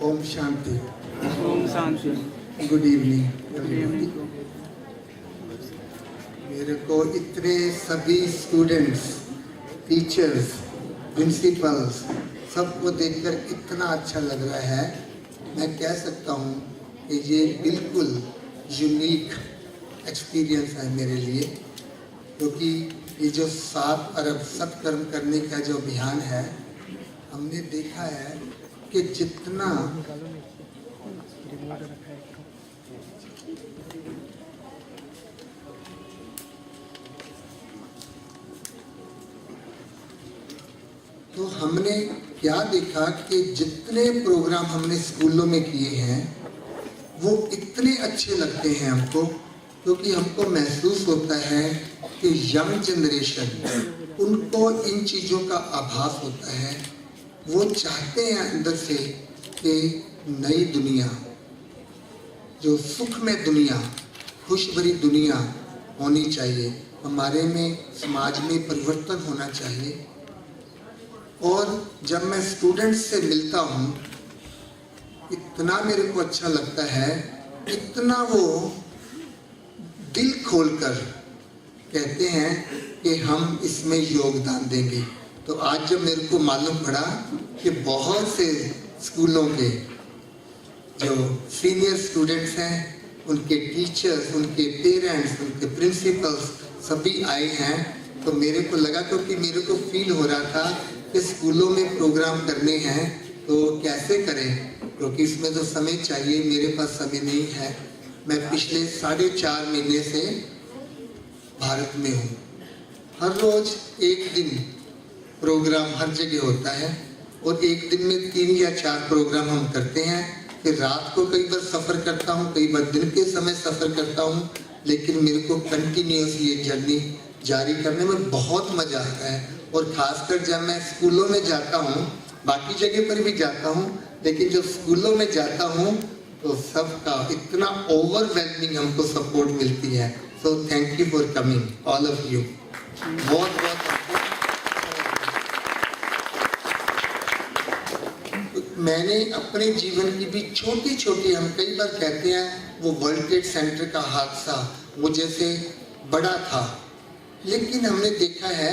ओम शांति। ओम शांति। Good evening. Good evening. मेरे को इतने सभी स्टूडेंट्स, टीचर्स, प्रिंसिपल्स सबको देखकर इतना अच्छा लग रहा है। मैं कह सकता हूँ कि ये बिल्कुल यूनिक एक्सपीरियंस है मेरे लिए, क्योंकि ये जो 7 अरब सत्कर्म करने का जो अभियान है, हमने देखा है कि जितना तो हमने क्या देखा कि जितने प्रोग्राम हमने स्कूलों में किए हैं वो इतने अच्छे लगते हैं हमको, क्योंकि हमको महसूस होता है कि यंग जनरेशन उनको इन चीज़ों का आभास होता है। वो चाहते हैं अंदर से कि नई दुनिया, जो सुखमय दुनिया, खुश भरी दुनिया होनी चाहिए, हमारे में समाज में परिवर्तन होना चाहिए। और जब मैं स्टूडेंट्स से मिलता हूँ इतना मेरे को अच्छा लगता है, इतना वो दिल खोलकर कहते हैं कि हम इसमें योगदान देंगे। तो आज जब मेरे को मालूम पड़ा कि बहुत से स्कूलों के जो सीनियर स्टूडेंट्स हैं, उनके टीचर्स, उनके पेरेंट्स, उनके प्रिंसिपल्स सभी आए हैं, तो मेरे को लगा, क्योंकि मेरे को फील हो रहा था कि स्कूलों में प्रोग्राम करने हैं तो कैसे करें, क्योंकि इसमें तो समय चाहिए, मेरे पास समय नहीं है। मैं पिछले 4.5 महीने से भारत में हूँ। हर रोज एक दिन प्रोग्राम हर जगह होता है और एक दिन में 3 या 4 प्रोग्राम हम करते हैं। फिर रात को कई बार सफ़र करता हूँ, कई बार दिन के समय सफ़र करता हूँ, लेकिन मेरे को कंटिन्यूस ये जर्नी जारी करने में बहुत मज़ा आता है। और ख़ासकर जब मैं स्कूलों में जाता हूँ, बाकी जगह पर भी जाता हूँ, लेकिन जब स्कूलों में जाता हूँ तो सबका इतना ओवरवेलमिंग हमको सपोर्ट मिलती है। So thank you for coming all of you. बहुत बहुत मैंने अपने जीवन की भी छोटी छोटी, हम कई बार कहते हैं वो वर्ल्ड ट्रेड सेंटर का हादसा मुझे से बड़ा था, लेकिन हमने देखा है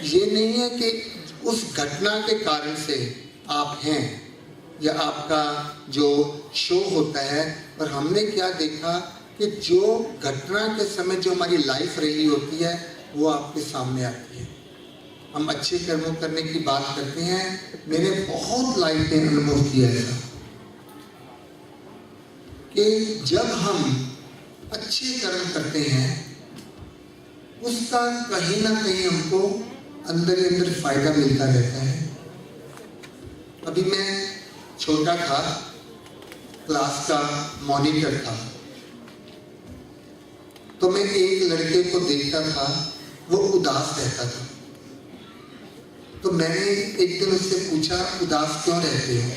ये नहीं है कि उस घटना के कारण से आप हैं या आपका जो शो होता है, पर हमने क्या देखा कि जो घटना के समय जो हमारी लाइफ रही होती है वो आपके सामने आती है। हम अच्छे कर्मों करने की बात करते हैं, मैंने बहुत लाइफ में अनुभव किया है कि जब हम अच्छे कर्म करते हैं उसका कहीं ना कहीं हमको अंदर ही अंदर फायदा मिलता रहता है। अभी मैं छोटा था, क्लास का मॉनिटर था, तो मैं एक लड़के को देखता था, वो उदास रहता था। तो मैंने एक दिन उससे पूछा, उदास क्यों रहते हो?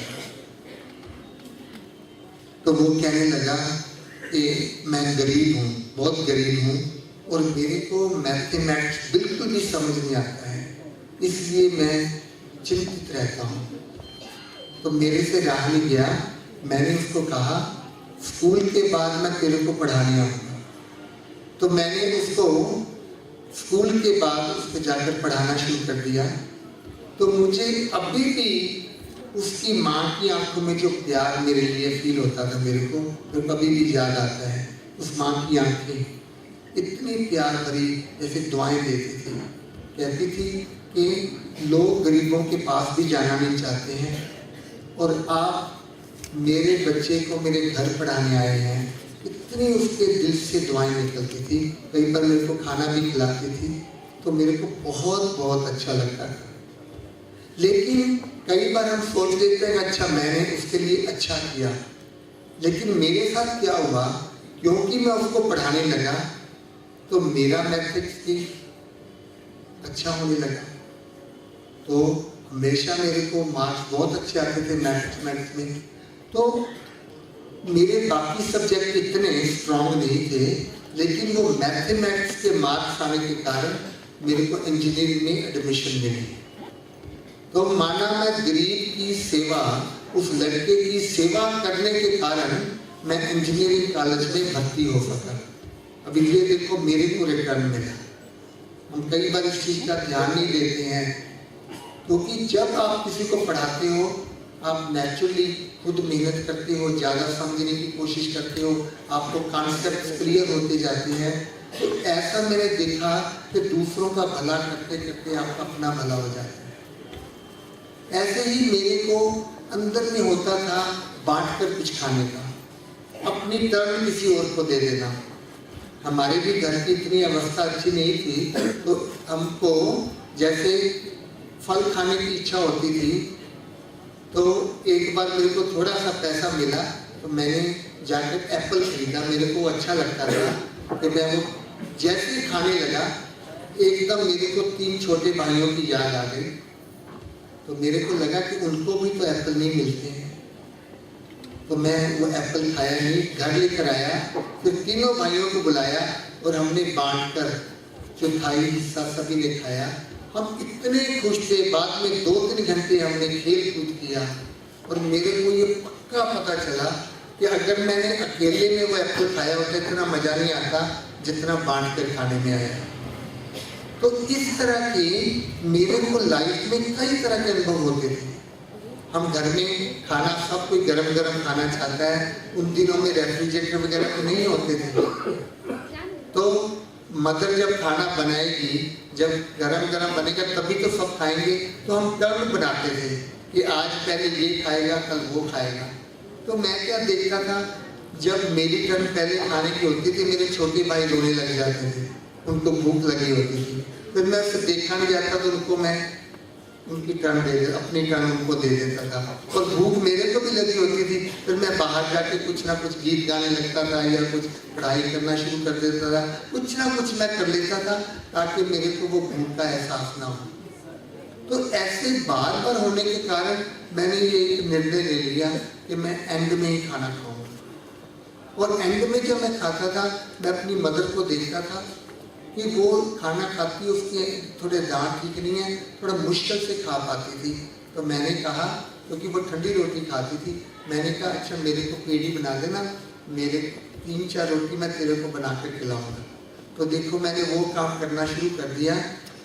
तो वो कहने लगा कि मैं गरीब हूँ, बहुत गरीब हूँ, और मेरे को मैथमेटिक्स बिल्कुल भी समझ नहीं आता है, इसलिए मैं चिंतित रहता हूँ। तो मेरे से रहा नहीं गया, मैंने उसको कहा स्कूल के बाद मैं तेरे को पढ़ाने आऊँगा। तो मैंने उसको स्कूल के बाद उसको जाकर पढ़ाना शुरू कर दिया। तो मुझे अभी भी उसकी माँ की आंखों में जो प्यार मेरे लिए फील होता था, मेरे को तो कभी भी याद आता है। उस माँ की आंखें इतनी प्यार भरी, जैसे दुआएं देती थी, कहती थी कि लोग गरीबों के पास भी जाना नहीं चाहते हैं और आप मेरे बच्चे को मेरे घर पढ़ाने आए हैं। इतनी उसके दिल से दुआएं निकलती थी, कई बार मेरे को खाना भी खिलाती थी, तो मेरे को बहुत बहुत अच्छा लगता था। लेकिन कई बार हम सोच लेते हैं अच्छा मैंने उसके लिए अच्छा किया, लेकिन मेरे साथ क्या हुआ, क्योंकि मैं उसको पढ़ाने लगा तो मेरा मैथमेटिक्स भी अच्छा होने लगा। तो हमेशा मेरे को मार्क्स बहुत अच्छे आते थे मैथमेटिक्स में। तो मेरे बाकी सब्जेक्ट इतने स्ट्रॉन्ग नहीं थे, लेकिन वो मैथमेटिक्स के मार्क्स आने के कारण मेरे को इंजीनियरिंग में एडमिशन मिली। तो माना मैं गरीब की सेवा उस लड़के की सेवा करने के कारण मैं इंजीनियरिंग कॉलेज में भर्ती हो सका। अभी ये देखो मेरे को रिटर्न मिला। हम कई बार इस चीज़ का ध्यान नहीं देते हैं, क्योंकि जब आप किसी को पढ़ाते हो आप नेचुरली खुद मेहनत करते हो, ज़्यादा समझने की कोशिश करते हो, आपको कॉन्सेप्ट क्लियर होते जाते हैं। तो ऐसा मैंने देखा कि दूसरों का भला करते करते आपका अपना भला हो जाता है। ऐसे ही मेरे को अंदर में होता था बांट कर कुछ खाने का, अपनी टर्न किसी और को दे देना। हमारे भी घर की इतनी अवस्था अच्छी नहीं थी, तो हमको जैसे फल खाने की इच्छा होती थी, तो एक बार मेरे को थोड़ा सा पैसा मिला तो मैंने जाकर एप्पल खरीदा। मेरे को अच्छा लगता था कि मैं वो जैसे ही खाने लगा एकदम मेरे को 3 छोटे भाइयों की याद आ गई। तो मेरे को लगा कि उनको भी तो एप्पल नहीं मिलते हैं, तो मैं वो एप्पल खाया नहीं, घर लेकर आया, फिर तीनों भाइयों को बुलाया और हमने बांटकर चौथाई हिस्सा सभी ने खाया। हम इतने खुश थे। बाद में 2-3 घंटे हमने खेल कूद किया और मेरे को ये पक्का पता चला कि अगर मैंने अकेले में वो एप्पल खाया होता इतना मजा नहीं आता जितना बांट कर खाने में आया। तो इस तरह के मेरे को लाइफ में कई तरह के अनुभव होते थे। हम घर में खाना, सब कोई गरम गरम खाना चाहता है। उन दिनों में रेफ्रिजरेटर वगैरह तो नहीं होते थे, तो मदर जब खाना बनाएगी, जब गरम गरम बनेगा तभी तो सब खाएंगे। तो हम टर्न बनाते थे कि आज पहले ये खाएगा, कल वो खाएगा। तो मैं क्या देखता था, जब मेरी टर्न पहले खाने की होती थी मेरे छोटे भाई रोने लग जाते थे, उनको भूख लगी होती थी। फिर मैं उसे देखा नहीं जाता तो उनको मैं उनकी टर्न अपनी टर्न उनको दे देता था। और भूख मेरे को भी लगी होती थी, फिर मैं बाहर जाके कुछ ना कुछ गीत गाने लगता था या कुछ पढ़ाई करना शुरू कर देता था। कुछ ना कुछ मैं कर लेता था ताकि मेरे को वो भूख का एहसास ना हो। तो ऐसे बार बार होने के कारण मैंने ये निर्णय ले लिया कि मैं एंड में ही खाना खाऊंगा। और एंड में जब मैं खाता था मैं अपनी मदर को देखता था कि वो खाना खाती है, उसके थोड़े दांत ठीक नहीं है, थोड़ा मुश्किल से खा पाती थी। तो मैंने कहा, क्योंकि वो ठंडी रोटी खाती थी, मैंने कहा अच्छा मेरे को पेड़ी बना देना, मेरे 3-4 रोटी मैं तेरे को बना कर खिलाऊंगा। तो देखो मैंने वो काम करना शुरू कर दिया।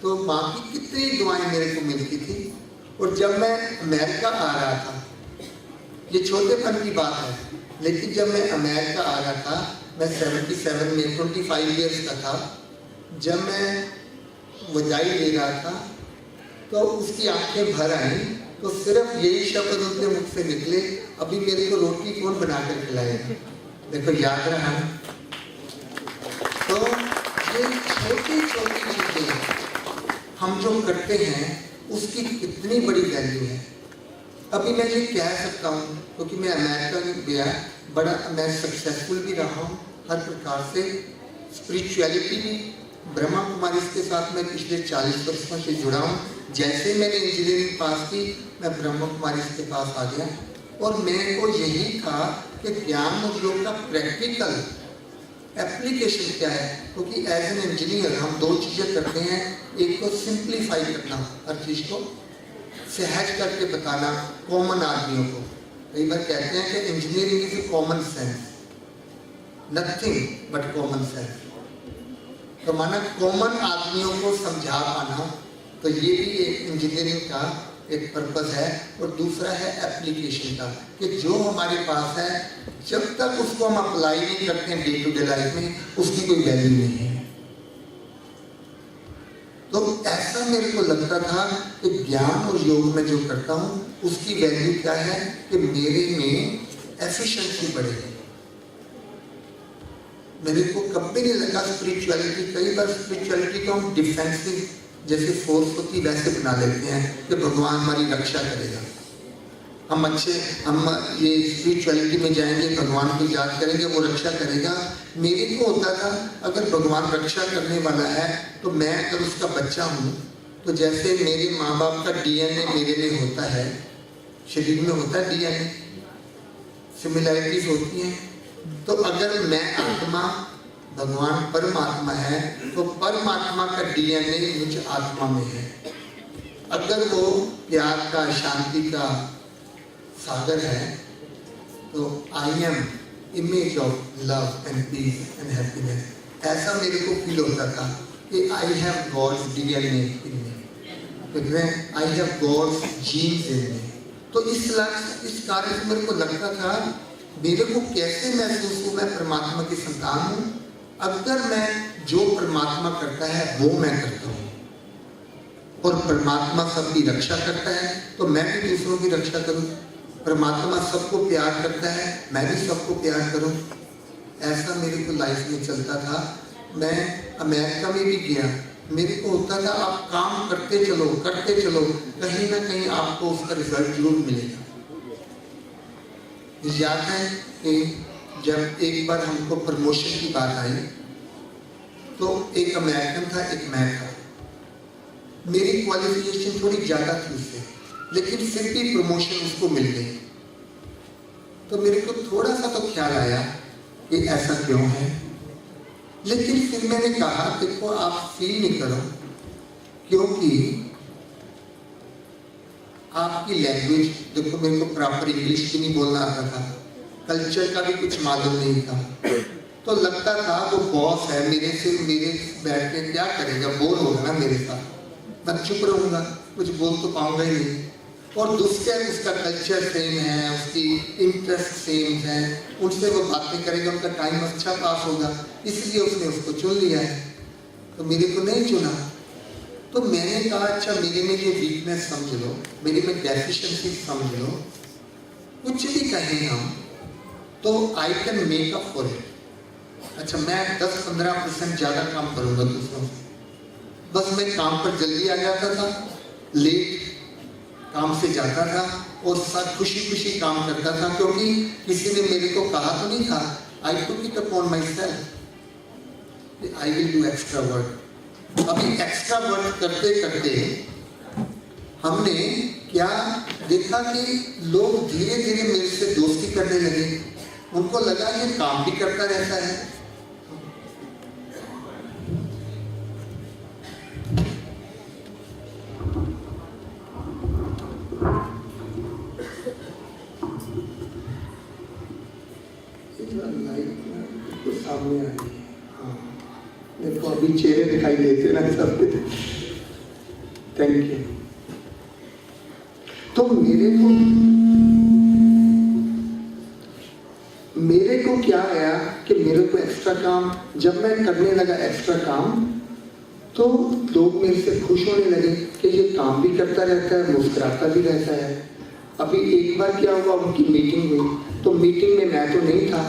तो माँ की कितनी दुआएं मेरे को मिलती थी। और जब मैं अमेरिका आ रहा था, ये छोटेपन की बात है, लेकिन जब मैं अमेरिका आ रहा था, मैं 77 में 25 ईयर्स का था, जब मैं वजाई ले रहा था तो उसकी आंखें भर आई। तो सिर्फ यही शब्द उनके मुख से निकले, अभी मेरे को रोटी कौन बना कर खिलाएगा। देखो याद रहा। तो ये छोटी छोटी चीजें हम जो करते हैं उसकी कितनी बड़ी वैल्यू है। अभी मैं ये कह सकता हूँ क्योंकि मैं अमेरिका में गया, बड़ा मैं सक्सेसफुल भी रहा हूँ हर प्रकार से। स्पिरिचुअलिटी भी, ब्रह्मा कुमारी के साथ मैं पिछले 40 वर्षों से जुड़ा हूँ। जैसे मैंने इंजीनियरिंग पास की मैं ब्रह्मा कुमारी के पास आ गया और मेरे को यही था कि ज्ञान और योग का प्रैक्टिकल एप्लीकेशन क्या है। क्योंकि एज एन इंजीनियर हम 2 चीज़ें करते हैं, एक तो सिंप्लीफाई करना, हर चीज़ को सहज करके बताना कॉमन आदमियों को। कई बार कहते हैं कि engineering is a common sense, nothing but common sense. तो माना कॉमन आदमियों को समझा पाना, तो ये भी एक इंजीनियरिंग का एक पर्पस है। और दूसरा है एप्लीकेशन का, कि जो हमारे पास है जब तक उसको हम अप्लाई नहीं करते हैं डे टू डे लाइफ में, उसकी कोई वैल्यू नहीं है। तो ऐसा मेरे को लगता था कि ज्ञान और योग में जो करता हूँ उसकी वैल्यू क्या है कि मेरे में एफिशिएंसी बढ़ेगी। मेरे को कभी नहीं लगा स्पिरिचुअलिटी, कई बार स्पिरिचुअलिटी को हम डिफेंसिव जैसे फोर्स होती वैसे बना लेते हैं कि भगवान हमारी रक्षा करेगा, हम ये स्पिरिचुअलिटी में जाएंगे, भगवान की याद करेंगे, वो रक्षा करेगा। मेरे को होता था अगर भगवान रक्षा करने वाला है तो मैं अगर उसका बच्चा हूँ, तो जैसे मेरे माँ बाप का डीएनए मेरे में होता है, शरीर में होता है डीएनए, सिमिलैरिटीज होती हैं। तो अगर मैं आत्मा, भगवान परमात्मा है, तो परमात्मा का डीएनए मुझ आत्मा में है। अगर वो प्यार का, शांति का, सागर है, तो I am image of love and peace and happiness, ऐसा मेरे को फील होता था कि I have God's DNA in me, I have God's genes in me. तो इस कार्य से मेरे को लगता था मेरे को कैसे महसूस हो मैं परमात्मा की संतान हूँ अगर मैं जो परमात्मा करता है वो मैं करता हूँ, और परमात्मा सबकी रक्षा करता है तो मैं भी दूसरों की रक्षा करूँ। परमात्मा सबको प्यार करता है, मैं भी सबको प्यार करूँ। ऐसा मेरे को लाइफ में चलता था। मैं अमेरिका में भी गया, मेरे को होता था आप काम करते चलो, कहीं ना कहीं आपको उसका रिजल्ट जरूर मिलेगा। याद है कि जब एक बार हमको प्रमोशन की बात आई तो एक अमेरिकन था, एक मैं था। मेरी क्वालिफिकेशन थोड़ी ज़्यादा थी उससे, लेकिन फिर भी प्रमोशन उसको मिल गई। तो मेरे को थोड़ा सा तो ख्याल आया कि ऐसा क्यों है, लेकिन फिर मैंने कहा देखो आप फील नहीं करो, क्योंकि आपकी लैंग्वेज, देखो मेरे को प्रॉपर इंग्लिश भी नहीं बोलना आता था, कल्चर का भी कुछ मालूम नहीं था, तो लगता था वो बॉस है मेरे बैठ के क्या करेगा, बोर होगा ना मेरे साथ, मैं चुप रहूंगा, कुछ बोल तो पाऊंगा ही नहीं। और दूसरा उसका कल्चर सेम है, उसकी इंटरेस्ट सेम है, उनसे वो बातें करेगा, उनका टाइम अच्छा पास होगा, इसलिए उसने उसको चुन लिया है, तो मेरे को नहीं चुना। तो मैंने कहा अच्छा मेरे में ये वीकनेस समझ लो, मेरे में डेफिशिएंसी समझ लो, कुछ भी कहें हम तो I can make up for it. अच्छा मैं 10-15% ज़्यादा काम करूँगा दूसरों से, बस मैं काम पर जल्दी आ जाता था, लेट काम से जाता था और सब खुशी खुशी काम करता था, क्योंकि किसी ने मेरे को कहा तो नहीं था, I took it upon myself, I will do extra work. अभी एक्स्ट्रा वर्क करते करते हमने क्या देखा कि लोग धीरे धीरे मेरे से दोस्ती करने लगे, उनको लगा ये काम भी करता रहता है। सामने आ रही है, हाँ मेरे को अभी चेहरे दिखाई देते ना सबके। Thank you. तो मेरे को क्या आया कि मेरे को एक्स्ट्रा काम, जब मैं करने लगा एक्स्ट्रा काम तो लोग मेरे से खुश होने लगे कि ये काम भी करता रहता है, मुस्कुराता भी रहता है। अभी एक बार क्या हुआ, उनकी मीटिंग हुई, तो मीटिंग में मैं तो नहीं था,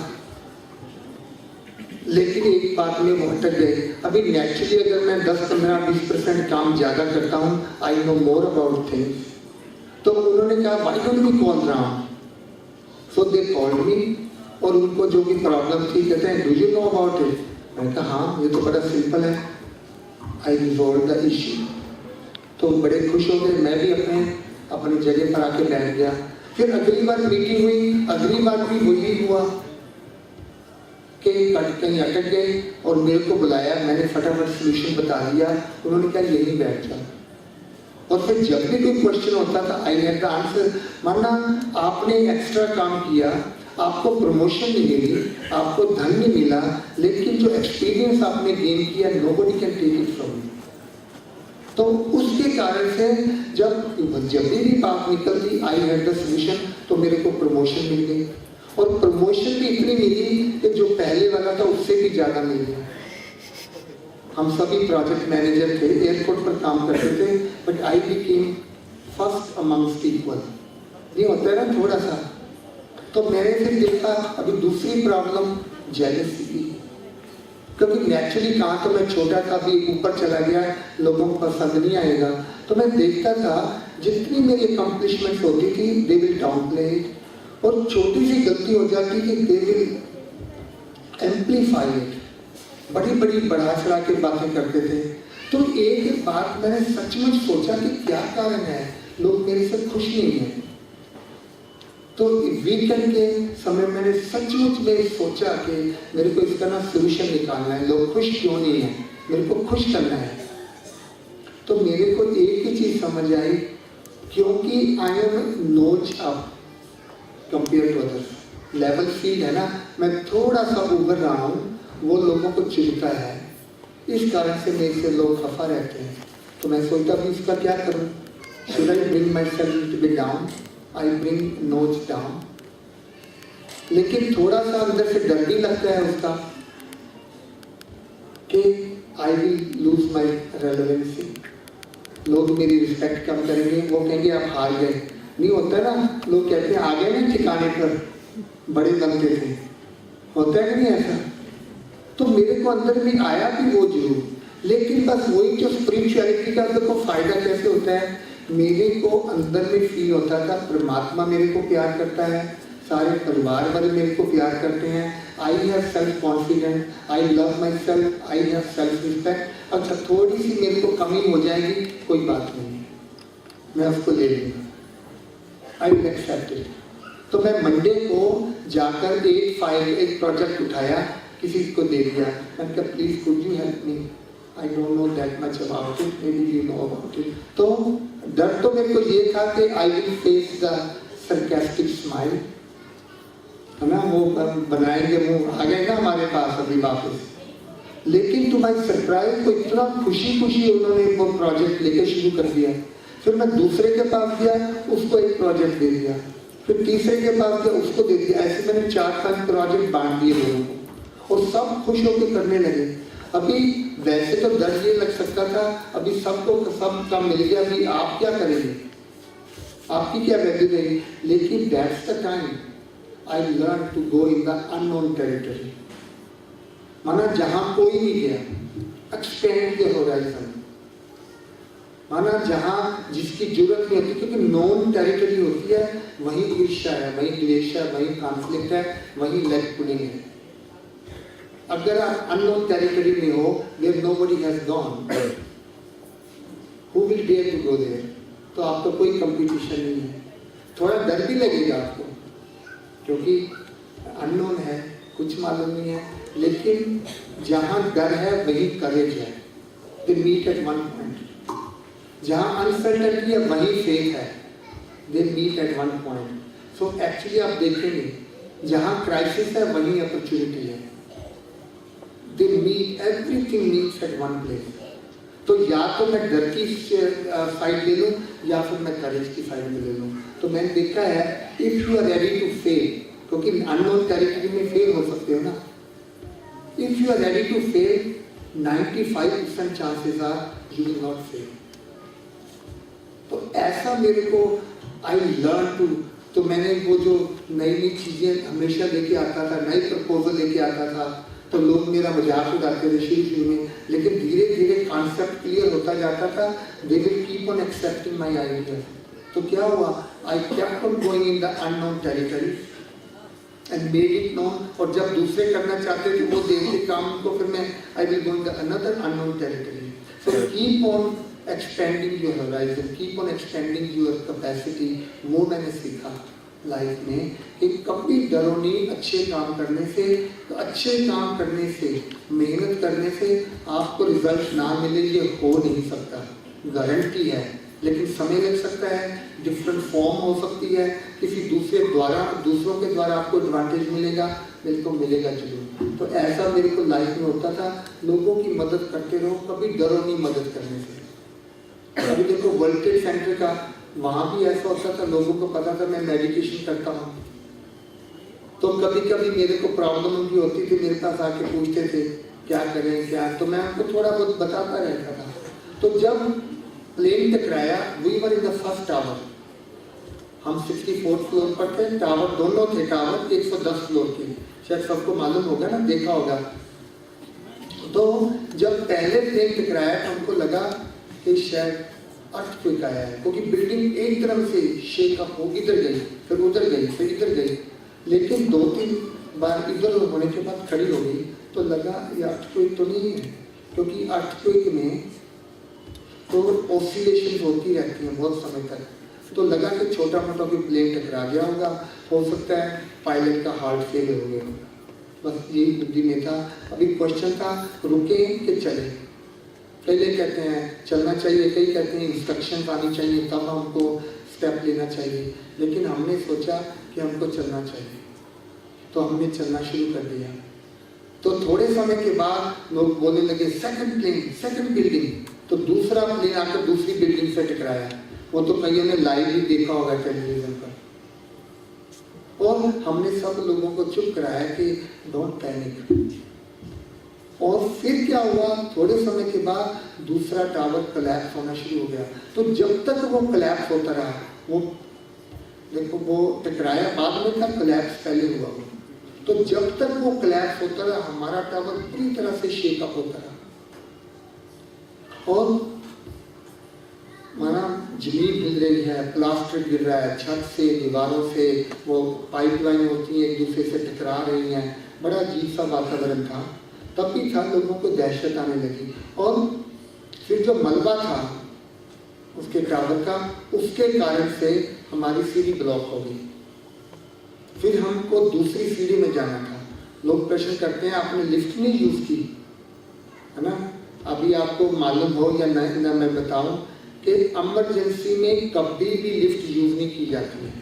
लेकिन एक बात में वो अटक गए। अभी नेचुरली अगर मैं 10-15-20% काम ज़्यादा करता हूँ, I know more about things, तो उन्होंने कहा why don't we call Ram, so they called me, और उनको जो भी प्रॉब्लम थी कहते हैं do you know about it. मैंने कहा हाँ ये तो बड़ा सिंपल है, आई रिजॉल्व द इश्यू। तो बड़े खुश हो गए, मैं भी अपनी जगह पर आके बैठ गया। फिर अगली बार मीटिंग हुई, अगली बार भी वही हुआ कि कहीं अटक गए और मेरे को बुलाया, मैंने फटाफट सोल्यूशन बता दिया, उन्होंने कहा यही बैठ जाओ। और फिर जब भी कोई क्वेश्चन होता था आई हैड द आंसर। माना आपने एक्स्ट्रा काम किया, आपको प्रमोशन नहीं मिली, आपको धन नहीं मिला, लेकिन जो एक्सपीरियंस आपने गेन किया nobody can take it from you. तो उसके कारण से जब भी बात निकलती आई हैड द सॉल्यूशन, तो मेरे को प्रमोशन मिल गई, और प्रमोशन भी इतनी मिली कि जो पहले वाला था उससे भी ज्यादा मिल गया। हम सभी प्रोजेक्ट मैनेजर थे, एयरपोर्ट पर काम करते थे, but I became first amongst equal. ये होता है ना थोड़ा सा। तो मैंने फिर देखा अभी दूसरी प्रॉब्लम जेलसी की, क्योंकि नेचुरली कहा तो मैं छोटा था, भी ऊपर चला गया, लोगों को पसंद नहीं आएगा। तो मैं देखता था जितनी मेरी अकम्पलिशमेंट होती थी दे विल डाउनप्ले इट, और छोटी सी गलती हो जाती थी दे विल एम्पलीफाई इट, बड़ी बड़ी बढ़ा चढ़ा के बातें करते थे। तो एक बात मैंने सचमुच सोचा कि क्या कारण है लोग मेरे से खुश नहीं हैं। तो वीकेंड के समय मैंने सचमुच में सोचा कि मेरे को इसका ना सोल्यूशन निकालना है, लोग खुश क्यों नहीं है, मेरे को खुश करना है। तो मेरे को एक ही चीज समझ आई, क्योंकि I am notch up, compare to others. Level field है ना, मैं थोड़ा सा उभर रहा हूँ, वो लोगों को चिढ़ता है, इस कारण से मेरे से लोग खफा रहते हैं। तो मैं सोचता भी इसका क्या करूँ, should I bring myself to be down, I bring nose down. लेकिन थोड़ा सा अंदर से डर भी लगता है उसका कि I will lose my relevancy, लोग मेरी रिस्पेक्ट कम करेंगे, वो कहेंगे आप हार गए। नहीं होता ना, लोग कहते हैं आ गए ना ठिकाने पर, बड़े बनते थे, होता है कि नहीं ऐसा? तो मेरे को अंदर में आया भी वो जरूर, लेकिन बस वही जो स्पिरिचुअलिटी का देखो फायदा कैसे होता है, मेरे को अंदर में फील होता था परमात्मा मेरे को प्यार करता है, सारे परिवार वाले मेरे को प्यार करते हैं, I have self confidence, I love my self, I have self respect. अच्छा थोड़ी सी मेरे को कमी हो जाएगी, कोई बात नहीं, मैं उसको ले लूँगा, आई विल एक्सेप्ट इट। तो मैं मंडे को जाकर एक प्रोजेक्ट उठाया, किसी को दे दिया, मैंने कहा please could you help me, I don't know that much about it, may be you know about it. तो डर तो मेरे को ये था कि I will face the sarcastic smile, है ना, वो बनाएंगे मुंह, आ गए ना हमारे पास अभी वापस। लेकिन तुम्हारी सरप्राइज को इतना खुशी खुशी उन्होंने वो प्रोजेक्ट लेके शुरू कर दिया। फिर मैं दूसरे के पास गया, उसको एक प्रोजेक्ट दे दिया, फिर तीसरे के पास गया, उसको दे दिया, ऐसे मैंने 4-5 प्रोजेक्ट बांट दिए लोगों को, और सब खुश होकर करने लगे। अभी वैसे तो डर ये लग सकता था, अभी सबको सब काम मिल गया, अभी आप क्या करेंगे, आपकी क्या वैल्यू रहेगी। लेकिन that's the time I learn to go in the unknown territory, माना जहां कोई नहीं गया, एक्सपेंड द होराइजन, माना जहां जिसकी जरूरत नहीं होती, क्योंकि नॉन टेरिटरी होती है, वही ईर्ष्या है, वही द्वेष है, वही कॉन्फ्लिक्ट है, वही लेग पुलिंग है। अगर आप अननोन टेरिटरी में हो, where nobody has gone, who will dare to go there, तो आपका कोई कंपटीशन नहीं है। थोड़ा डर भी लगेगा आपको, क्योंकि अननोन है, कुछ मालूम नहीं है, लेकिन जहां डर है वही करेज है, they meet at one point. जहां अनसर्टेनिटी है वही फेथ है, they meet at one point. So actually आप देखेंगे जहां क्राइसिस है वही अपॉर्चुनिटी है, they meet, everything meets at one place. तो या तो मैं डर की साइड ले लूं, या फिर मैं करेज की साइड में ले लूं। तो मैंने देखा है, if you are ready to fail, क्योंकि अननोन टेरिटरी में फेल हो सकते हो ना, if you are ready to fail, 95% chances are you will not fail. तो ऐसा मेरे को आई लर्न टू, तो मैंने वो जो नई नई चीजें हमेशा लेके आता था, नई प्रपोजल लेके आता था, तो लोग मेरा मजाक उड़ाते थे शुरू में, लेकिन धीरे धीरे कॉन्सेप्ट क्लियर होता जाता था, they will keep on accepting my idea. तो क्या हुआ, I kept on going in the unknown territory and made it known. और जब दूसरे करना चाहते थे वो देखते काम को, फिर मैं I will go in the another unknown territory. So keep on expanding your horizon, keep on expanding your capacity. वो मैंने सीखा लाइफ में कि कभी डरो नहीं अच्छे काम करने से। तो अच्छे काम करने से, मेहनत करने से आपको रिजल्ट ना मिले ये हो नहीं सकता, गारंटी है, लेकिन समय लग सकता है, डिफरेंट फॉर्म हो सकती है, किसी दूसरों के द्वारा आपको एडवांटेज मिलेगा, बिल्कुल मिलेगा जरूर। तो ऐसा मेरे को लाइफ में होता था, लोगों की मदद करते रहो, कभी डरो नहीं मदद करने से। अभी देखो वर्ल्ड ट्रेड सेंटर का, वहां भी ऐसा होता था, लोगों को पता था मैं मेडिटेशन करता हूँ, तो कभी कभी मेरे को प्रॉब्लम उनकी होती थी, मेरे पास आके पूछते थे क्या करें क्या, तो मैं उनको थोड़ा बहुत बताता रहता था। तो जब प्लेन टकराया, we were in the first tower, हम 64th फ्लोर पर थे, टावर दोनों थे, टावर 110 फ्लोर के, शायद सबको मालूम होगा ना, देखा होगा। तो जब पहले प्लेन टकराया तो हमको लगा कि शायद अर्थक्वेक आया है, क्योंकि बिल्डिंग एक तरफ से शेक अप हो, इधर गई, फिर उधर गई, फिर इधर गई, लेकिन 2-3 बार इधर होने के बाद खड़ी हो गई। तो लगा ये अर्थक्वेक तो नहीं है, क्योंकि अर्थक्वेक में तो ऑसिलेशन होती रहती है बहुत समय तक। तो लगा कि छोटा मोटा कोई प्लेन टकरा गया होगा, हो सकता है पायलट का हार्ट फेल हो गया, बस यही बुद्धि में था। अभी क्वेश्चन था रुके कि चले, पहले कहते हैं चलना चाहिए, कई कहते हैं इंस्ट्रक्शन आनी चाहिए तब हमको स्टेप लेना चाहिए, लेकिन हमने सोचा कि हमको चलना चाहिए, तो हमने चलना शुरू कर दिया। तो थोड़े समय के बाद लोग बोलने लगे सेकंड प्लेन, सेकंड बिल्डिंग, तो दूसरा प्लेन आकर दूसरी बिल्डिंग से टकराया। वो तो कईयों ने लाइव भी देखा होगा टेलीविजन पर। और हमने सब लोगों को चुप कराया कि डोंट पैनिक। और फिर क्या हुआ, थोड़े समय के बाद दूसरा टावर कोलैप्स होना शुरू हो गया। तो जब तक वो कोलैप्स होता रहा, वो देखो वो टकराया बाद में था, कोलैप्स पहले हुआ वो। तो जब तक वो कोलैप्स होता रहा, हमारा टावर पूरी तरह से शेकअप होता रहा और माना जमीन हिल रही है, प्लास्टर गिर रहा है, छत से, दीवारों से, वो पाइपलाइन होती है एक दूसरे से टकरा रही हैं। बड़ा अजीब सा वातावरण था। तब भी था, लोगों को दहशत आने लगी। और फिर जो मलबा था उसके टावर का, उसके कारण से हमारी सीढ़ी ब्लॉक हो गई। फिर हमको दूसरी सीढ़ी में जाना था। लोग प्रश्न करते हैं आपने लिफ्ट नहीं यूज की, है ना? अभी आपको मालूम हो या ना मैं बताऊं कि इमरजेंसी में कभी भी लिफ्ट यूज नहीं की जाती है।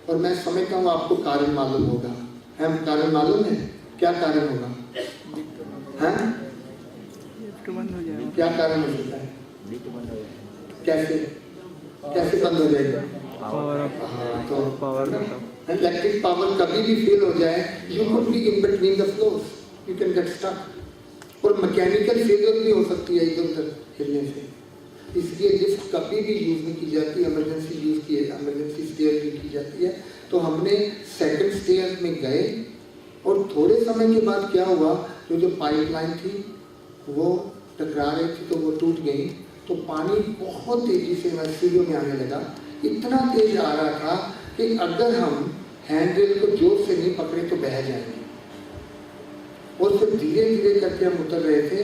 और मैं समझता हूँ आपको कारण मालूम होगा। है कारण मालूम है? क्या कारण होगा? बंद हो जाएगा। क्या कारण हो सकता है? कैसे कैसे बंद हो जाएगा? तो पावर इलेक्ट्रिक पावर कभी भी फेल हो जाए, you could be in between the floors, you can get stuck. और मैकेनिकल फेलियर भी हो सकती है इधर उधर हिलने से। इसलिए लिफ्ट कभी भी यूज नहीं की जाती, इमरजेंसी स्टेयर यूज की जाती है। तो हमने सेकंड स्टेयर में गए और थोड़े समय के बाद क्या हुआ, जो पाइपलाइन थी वो टकरा रही थी तो वो टूट गई। तो पानी बहुत तेजी से सीढ़ियों में आने लगा। इतना तेज आ रहा था कि अगर हम हैंडरेल को जोर से नहीं पकड़े तो बह जाएंगे। और फिर धीरे धीरे करके हम उतर रहे थे।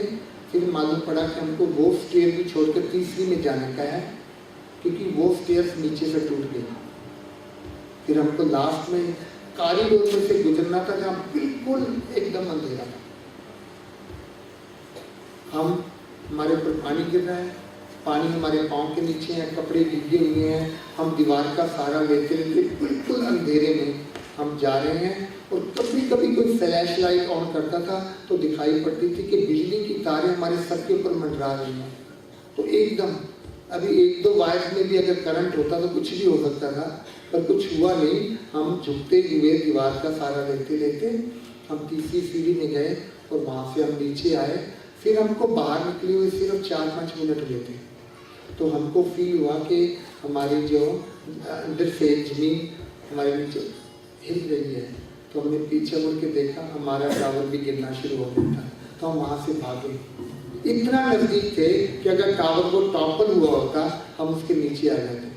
फिर मालूम पड़ा कि हमको वो स्टेयर भी छोड़कर तीसरी में जाने का है, क्योंकि वो स्टेयर्स नीचे से टूट गई। फिर हमको लास्ट में कॉरिडोर में से गुजरना था जहाँ बिल्कुल एकदम अंधेरा था। हमारे ऊपर पानी गिर रहा है, पानी हमारे पाँव के नीचे है, कपड़े भीगे हुए हैं। हम दीवार का सहारा लेते लेते बिल्कुल अंधेरे में हम जा रहे हैं। और कभी कभी कोई फ्लैश लाइट ऑन करता था तो दिखाई पड़ती थी कि बिजली की तारें हमारे सर के ऊपर मंडरा रही हैं। तो एकदम अभी एक दो वायर्स में भी अगर करंट होता तो कुछ भी हो सकता था, पर कुछ हुआ नहीं। हम झुकते हुए दीवार का सहारा लेते लेते हम तीसरी सीढ़ी में गए और वहाँ से हम नीचे आए। फिर हमको बाहर निकले हुए सिर्फ 4-5 मिनट हुए थे। तो हमको फील हुआ कि हमारी जो अंदर से जमीन हमारे नीचे हिल रही है। तो हमने पीछे मुड़ के देखा, हमारा टावर भी गिरना शुरू हो गया था। तो हम वहाँ से भागे। इतना नज़दीक थे कि अगर टावर को टॉपल हुआ होता हम उसके नीचे आ जाते।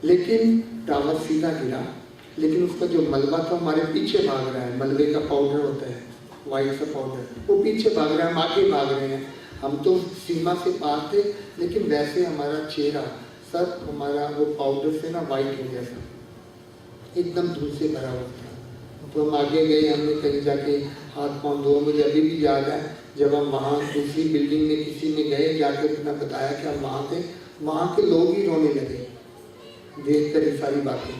लेकिन टावर सीधा गिरा, लेकिन उसका जो मलबा था हमारे पीछे भाग रहा है। मलबे का पाउडर होता है, वाइट सा पाउडर, वो पीछे भाग रहा है, हम आगे भाग रहे हैं। हम तो सीमा से पार थे, लेकिन वैसे हमारा चेहरा, सर हमारा वो पाउडर से ना वाइट हो गया था, एकदम धूल से भरा हुआ था। तो हम आगे गए, हमने कहीं जाके हाथ पाँव धोए। मुझे अभी भी याद है जब हम वहाँ दूसरी बिल्डिंग में किसी में गए, जाकर उसने बताया कि हम वहाँ थे। वहाँ के लोग ही रोने लगे देख कर ये सारी बातें।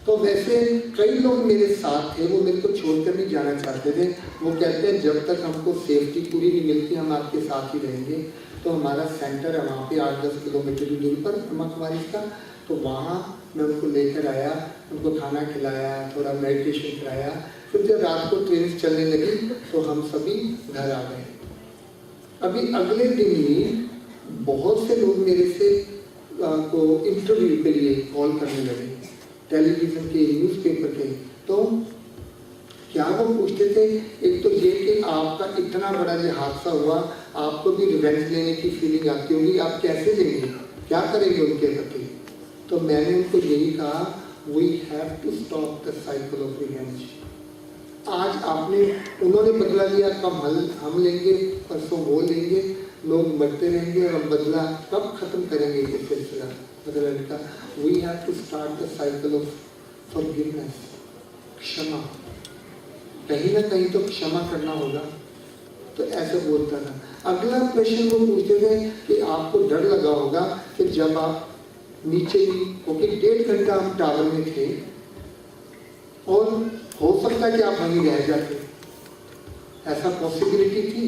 तो वैसे कई लोग मेरे साथ थे, वो मेरे को छोड़कर नहीं जाना चाहते थे। वो कहते हैं जब तक हमको सेफ्टी पूरी नहीं मिलती हम आपके साथ ही रहेंगे। तो हमारा सेंटर है वहाँ पे 8-10 किलोमीटर की दूरी पर ब्रह्मकुमारीज का। तो वहाँ मैं उनको लेकर आया, उनको खाना खिलाया, थोड़ा मेडिटेशन कराया। फिर जब रात को ट्रेन चलने लगी तो हम सभी घर आ गए। अभी अगले दिन ही बहुत से लोग मेरे से को इंटरव्यू के लिए कॉल करने लगे, टेलीविज़न के, न्यूज़पेपर के। तो क्या वो पूछते थे, एक तो ये कि आपका इतना बड़ा जो हादसा हुआ, आपको भी रिवेंज लेने की फीलिंग आती होगी, आप कैसे लेंगे, क्या करेंगे उनके प्रति। तो मैंने उनको यही कहा, we have to stop the cycle of revenge. आज आपने, उन्होंने बदला लिया, कब हम लेंगे, परसों वो लेंगे, लोग मरते रहेंगे और हम बदला कब खत्म करेंगे ये सिलसिला बदलने का। We have to start the cycle of forgiveness, क्षमा। कहीं ना कहीं तो क्षमा करना होगा। तो ऐसे बोलता था। अगला प्रश्न वो पूछते थे कि आपको डर लगा होगा कि जब आप नीचे ही, क्योंकि 1.5 घंटा हम टावर में थे और हो सकता है कि आप वहीं रह जाते, ऐसा पॉसिबिलिटी थी।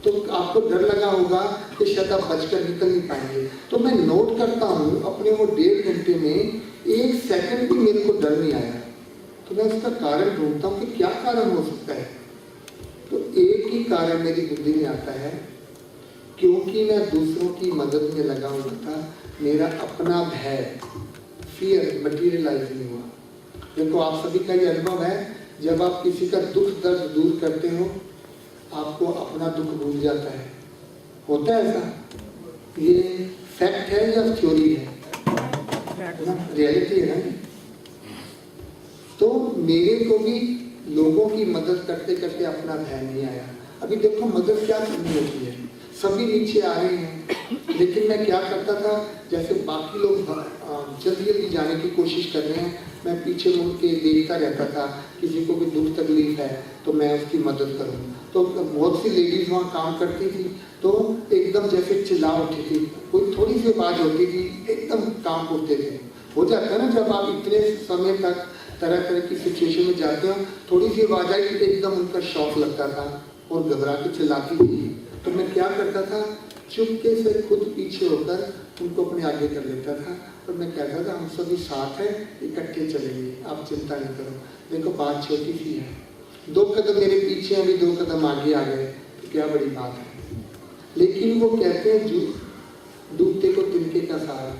तो आपको डर लगा होगा कि शायद आप बचकर निकल नहीं पाएंगे। तो मैं नोट करता हूँ अपने वो 1.5 घंटे में 1 सेकंड भी मेरे को डर नहीं आया। तो मैं उसका कारण ढूंढता हूँ कि क्या कारण हो सकता है। तो एक ही कारण मेरी बुद्धि में आता है, क्योंकि मैं दूसरों की मदद में लगा हुआ था, मेरा अपना भय, फियर मटीरियलाइज नहीं हुआ। देखो आप सभी का ये अनुभव है, जब आप किसी का दुख दर्द दूर करते हो आपको अपना दुख भूल जाता है। होता है ऐसा? ये फैक्ट है या थ्योरी है? रियलिटी है ना। तो मेरे को भी लोगों की मदद करते करते अपना भय नहीं आया। अभी देखो मदद क्या करनी होती है, सभी नीचे आ रहे हैं, लेकिन मैं क्या करता था, जैसे बाकी लोग जल्दी जल्दी जाने की कोशिश कर रहे हैं, मैं पीछे मुड़ के देखता रहता था। किसी को भी दुख तकलीफ है तो मैं उसकी मदद करूँ। तो बहुत सी लेडीज वहाँ काम करती थी, तो एकदम जैसे चिल्ला उठी थी, कोई थोड़ी सी आवाज़ होती थी, एकदम काम उठते थे। हो जाता है ना, जब आप इतने समय तक तरह तरह की सिचुएशन में जाते हो, थोड़ी सी आवाज़ आई एकदम उनका शौक लगता था और घबरा के चिल्लाती थी। तो मैं क्या करता था, चुपके से खुद पीछे होकर उनको अपने आगे कर लेता था और मैं कहता था हम सभी साथ हैं, इकट्ठे चलेंगे, आप चिंता नहीं करो। देखो बात छोटी सी है, 2 कदम मेरे पीछे अभी 2 कदम आगे आ गए, तो क्या बड़ी बात है। लेकिन वो कहते हैं डूबते को तिनके का सहारा,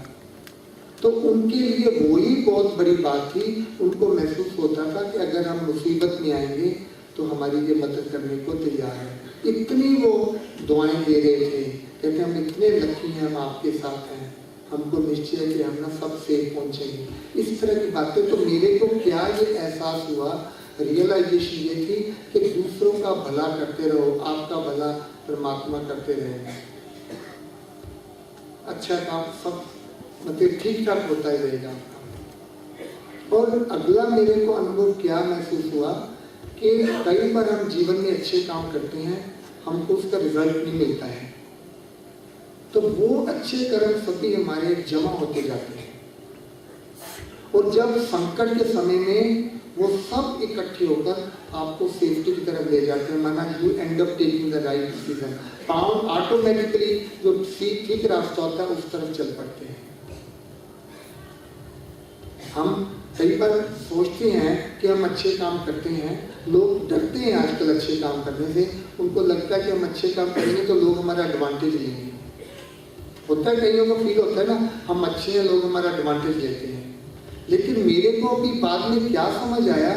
तो उनके लिए वही बहुत बड़ी बात थी। उनको महसूस होता था कि अगर हम मुसीबत में आएंगे तो हमारी ये मदद करने को तैयार है। इतनी वो दुआएं दे रहे थे, कहते हम इतने लकी हैं, हम आपके साथ हैं, हमको निश्चय है कि हम ना सब सेफ पहुंचेंगे। इस तरह की बातें। तो मेरे को क्या ये एहसास हुआ, रियलाइजेशन ये थी कि दूसरों का भला करते रहो, आपका भला परमात्मा करते रहेगा। अच्छा काम सब मतलब ठीक ठाक होता ही रहेगा। और अगला मेरे को अनुभव क्या महसूस हुआ कि कई बार हम जीवन में अच्छे काम करते हैं, हमको उसका रिजल्ट नहीं मिलता है, तो वो अच्छे कर्म सभी हमारे जमा होते जाते हैं और जब संकट के समय में वो सब इकट्ठे होकर आपको सेफ्टी की तरफ ले जाते हैं। माना you end up taking the right decision, पाँव ऑटोमेटिकली जो ठीक रास्ता होता है उस तरफ चल पड़ते हैं। हम कई बार सोचते हैं कि हम अच्छे काम करते हैं, लोग डरते हैं आजकल अच्छे काम करने से, उनको लगता है कि हम अच्छे काम करेंगे तो लोग हमारा एडवांटेज लेंगे। होता है, कईयों को फील होता है ना, हम अच्छे हैं, लोग हमारा एडवांटेज लेते हैं। लेकिन मेरे को अभी बाद में क्या समझ आया,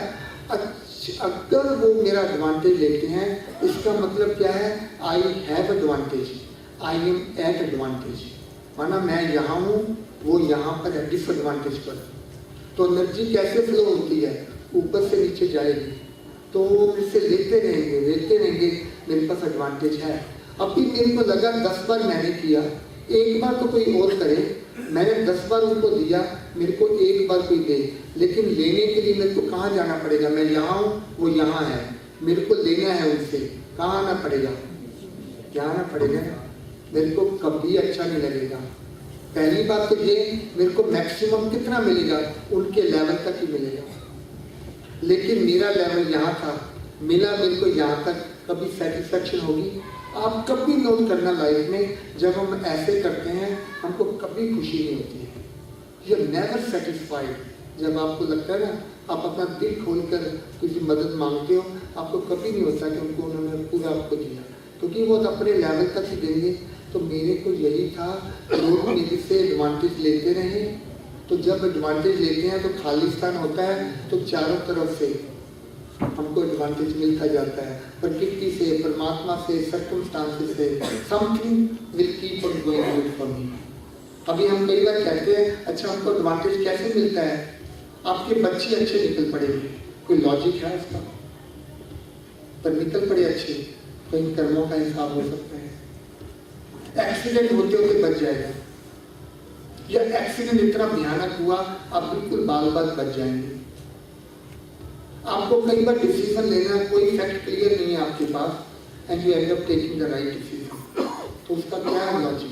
अगर वो मेरा एडवांटेज लेते हैं इसका मतलब क्या है, I have advantage, I am at advantage. माना मैं यहाँ हूँ, वो यहाँ पर है डिसएडवांटेज पर। तो एनर्जी कैसे फ्लो होती है, ऊपर से नीचे जाएगी, तो वो मुझसे लेते रहेंगे, मेरे पास एडवांटेज है। अभी मेरे को लगा 10 बार मैंने किया, एक बार तो कोई और करे, मैंने 10 बार उनको दिया, मेरे को एक बार कोई दे, लेकिन लेने के लिए मेरे को कहाँ जाना पड़ेगा, मैं यहाँ हूँ, वो यहाँ है, मेरे को लेना है उनसे, कहाँ आना पड़ेगा, क्या आना पड़ेगा, मेरे को कभी अच्छा नहीं लगेगा। पहली बात तो ये, मेरे को मैक्सिमम कितना मिलेगा, उनके लेवल तक ही मिलेगा, लेकिन मेरा लेवल यहाँ था, मिला मेरे को यहाँ तक, कभी सेटिस्फेक्शन होगी। आप कभी नोट करना लाइफ में, जब हम ऐसे करते हैं हमको कभी खुशी नहीं होती है, यू आर नेवर सेटिस्फाइड। जब आपको लगता है ना, आप अपना दिल खोलकर किसी मदद मांगते हो, आपको कभी नहीं होता कि उनको उन्होंने पूरा आपको दिया, क्योंकि वो अपने लेवल तक ही देंगे। तो मेरे को यही था, लोग मेरे से एडवांटेज लेते रहे, तो जब एडवांटेज लेते हैं तो खालिस्तान होता है, तो चारों तरफ से हमको एडवांटेज मिलता जाता है, प्रकृति से, परमात्मा से, सर्कमस्टांसेस से, something will keep on going good for me. अभी हम कई बार कहते हैं अच्छा हमको एडवांटेज कैसे मिलता है, आपके बच्चे अच्छे निकल पड़ेंगे, कोई लॉजिक है उसका, पर निकल पड़े अच्छे तो इन कर्मों का हिसाब हो सकता है। एक्सीडेंट होते होते बच जाएगा, या एक्सीडेंट इतना भयानक हुआ आप बिल्कुल बाल बाल बच जाएंगे। आपको कई बार डिसीजन लेना है, कोई फैक्ट क्लियर नहीं है आपके पास, and you end up taking the right decision, तो उसका क्या है लॉजिक।